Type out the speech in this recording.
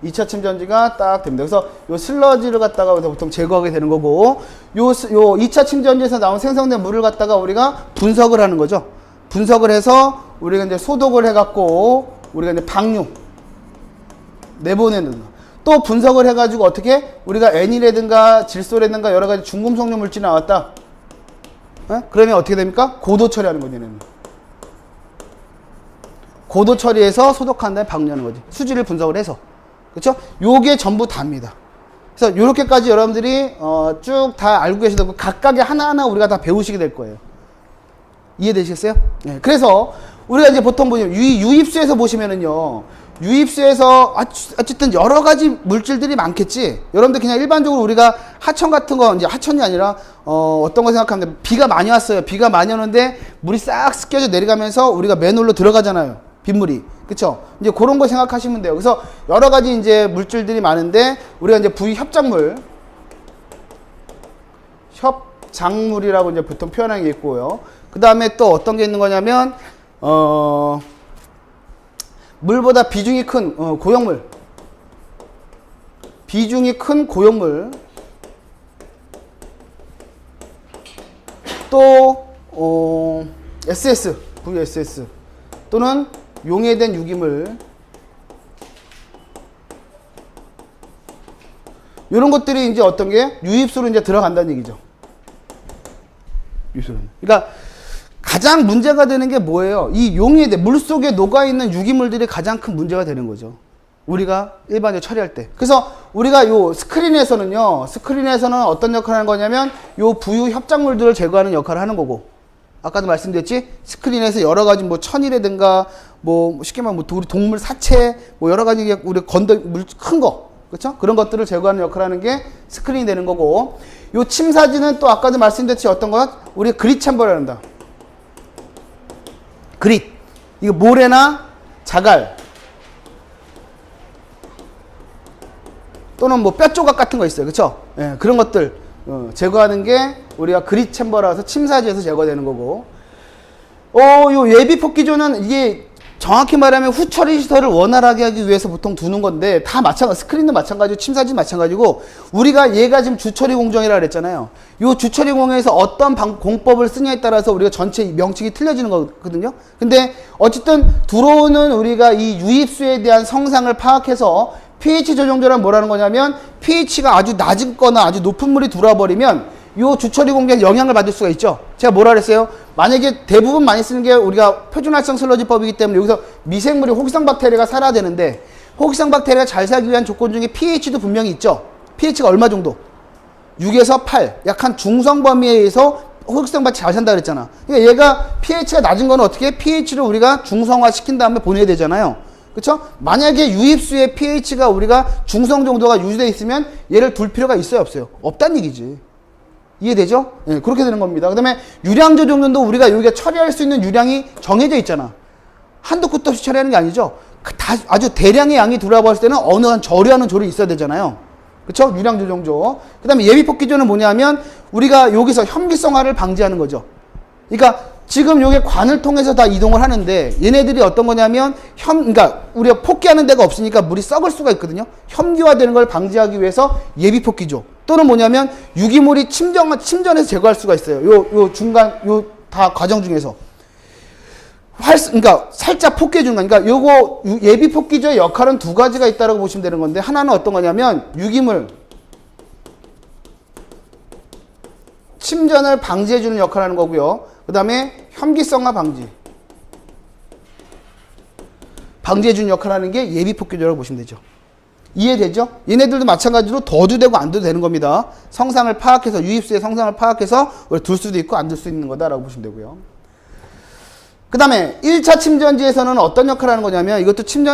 2차 침전지가 딱 됩니다. 그래서 요 슬러지를 갖다가 보통 제거하게 되는 거고, 요 2차 침전지에서 나온 생성된 물을 갖다가 우리가 분석을 하는 거죠. 분석을 해서 우리가 이제 소독을 해갖고 우리가 이제 방류 내보내는 거. 또 분석을 해가지고 어떻게 우리가 N이라든가 질소라든가 여러 가지 중금속류 물질이 나왔다. 그러면 어떻게 됩니까? 고도 처리하는 거죠. 얘는. 고도 처리해서 소독한 다음에 방류하는 거지. 수질을 분석을 해서. 그렇죠? 요게 전부 다입니다. 그래서 요렇게까지 여러분들이 쭉 다 알고 계시다 보고 각각의 하나하나 우리가 다 배우시게 될 거예요. 이해되시겠어요? 네. 그래서 우리가 이제 보통 보시면 유입수에서 보시면은요. 유입수에서 어쨌든 여러 가지 물질들이 많겠지. 여러분들 그냥 일반적으로 우리가 하천 같은 거, 이제 하천이 아니라 어떤 거 생각하면 비가 많이 왔어요. 비가 많이 오는데 물이 싹 습겨져 내려가면서 우리가 맨홀로 들어가잖아요. 빗물이. 그쵸? 이제 그런 거 생각하시면 돼요. 그래서 여러 가지 이제 물질들이 많은데 우리가 이제 부위 협작물, 협작물이라고 이제 보통 표현하는 게 있고요. 그 다음에 또 어떤 게 있는 거냐면 물보다 비중이 큰 고형물, 비중이 큰 고형물, 또 SS, VSS 또는 용해된 유기물, 이런 것들이 이제 어떤 게 유입수로 이제 들어간다는 얘기죠. 유입수로. 그러니까 가장 문제가 되는 게 뭐예요? 이 용해된 물 속에 녹아있는 유기물들이 가장 큰 문제가 되는 거죠. 우리가 일반적으로 처리할 때. 그래서 우리가 요 스크린에서는 어떤 역할을 하는 거냐면 요 부유 협작물들을 제거하는 역할을 하는 거고, 아까도 말씀드렸지? 스크린에서 여러 가지 뭐 천이라든가 뭐 쉽게 말하면 우리 동물 사체 뭐 여러 가지 우리 물 큰 거, 그렇죠? 그런 것들을 제거하는 역할을 하는 게 스크린이 되는 거고, 요 침사지는 또 아까도 말씀드렸지 어떤 것? 우리가 그릿 챔버를 한다. 그릿. 이거 모래나 자갈 또는 뭐 뼈 조각 같은 거 있어요. 그렇죠? 예, 그런 것들 제거하는 게 우리가 그릿 챔버라서 침사지에서 제거되는 거고, 요 예비 폭기조는 이게 정확히 말하면 후처리 시설을 원활하게 하기 위해서 보통 두는 건데, 다 마찬가지, 스크린도 마찬가지고 침사지 마찬가지고, 우리가 얘가 지금 주처리 공정이라 그랬잖아요. 요 주처리 공정에서 어떤 공법을 쓰냐에 따라서 우리가 전체 명칭이 틀려지는 거거든요. 근데 어쨌든 들어오는 우리가 이 유입수에 대한 성상을 파악해서 pH 조정조란 뭐라는 거냐면, pH가 아주 낮은 거나 아주 높은 물이 들어와버리면 요 주처리 공정에 영향을 받을 수가 있죠. 제가 뭐라 그랬어요? 만약에 대부분 많이 쓰는 게 우리가 표준활성 슬러지법이기 때문에 여기서 미생물이 호기성 박테리아가 살아야 되는데, 호기성 박테리아가 잘 살기 위한 조건 중에 pH도 분명히 있죠. pH가 얼마 정도? 6에서 8. 약한 중성 범위에 의해서 호기성 박테리아 잘 산다 그랬잖아. 그러니까 얘가 pH가 낮은 거는 어떻게? pH를 우리가 중성화 시킨 다음에 보내야 되잖아요. 그쵸? 만약에 유입수의 pH가 우리가 중성 정도가 유지되어 있으면 얘를 둘 필요가 있어요, 없어요? 없다는 얘기지. 이해되죠? 예, 그렇게 되는 겁니다. 그 다음에 유량 조정도 우리가 여기가 처리할 수 있는 유량이 정해져 있잖아. 한도 끝도 없이 처리하는 게 아니죠. 아주 대량의 양이 들어와 봤을 때는 어느 한 저류하는 조를 있어야 되잖아요. 그쵸? 유량 조정조. 그 다음에 예비 폭기조는 뭐냐면 우리가 여기서 혐기성화를 방지하는 거죠. 그러니까 지금 요게 관을 통해서 다 이동을 하는데, 얘네들이 어떤 거냐면 그러니까 우리가 폭기하는 데가 없으니까 물이 썩을 수가 있거든요. 혐기화되는 걸 방지하기 위해서 예비 폭기조, 또는 뭐냐면 유기물이 침전해서 제거할 수가 있어요. 요 중간 요 다 과정 중에서 그러니까 살짝 폭기해 주는 거. 그러니까 요거 예비 폭기조의 역할은 두 가지가 있다고 보시면 되는 건데, 하나는 어떤 거냐면 유기물 침전을 방지해 주는 역할을 하는 거고요. 그 다음에 혐기성화 방지해 주는 역할을 하는 게 예비 폭기조라고 보시면 되죠. 이해되죠? 얘네들도 마찬가지로 더도 되고 안 돼도 되는 겁니다. 성상을 파악해서, 유입수의 성상을 파악해서 둘 수도 있고 안 둘 수 있는 거다라고 보시면 되고요. 그 다음에 1차 침전지에서는 어떤 역할을 하는 거냐면, 이것도 침전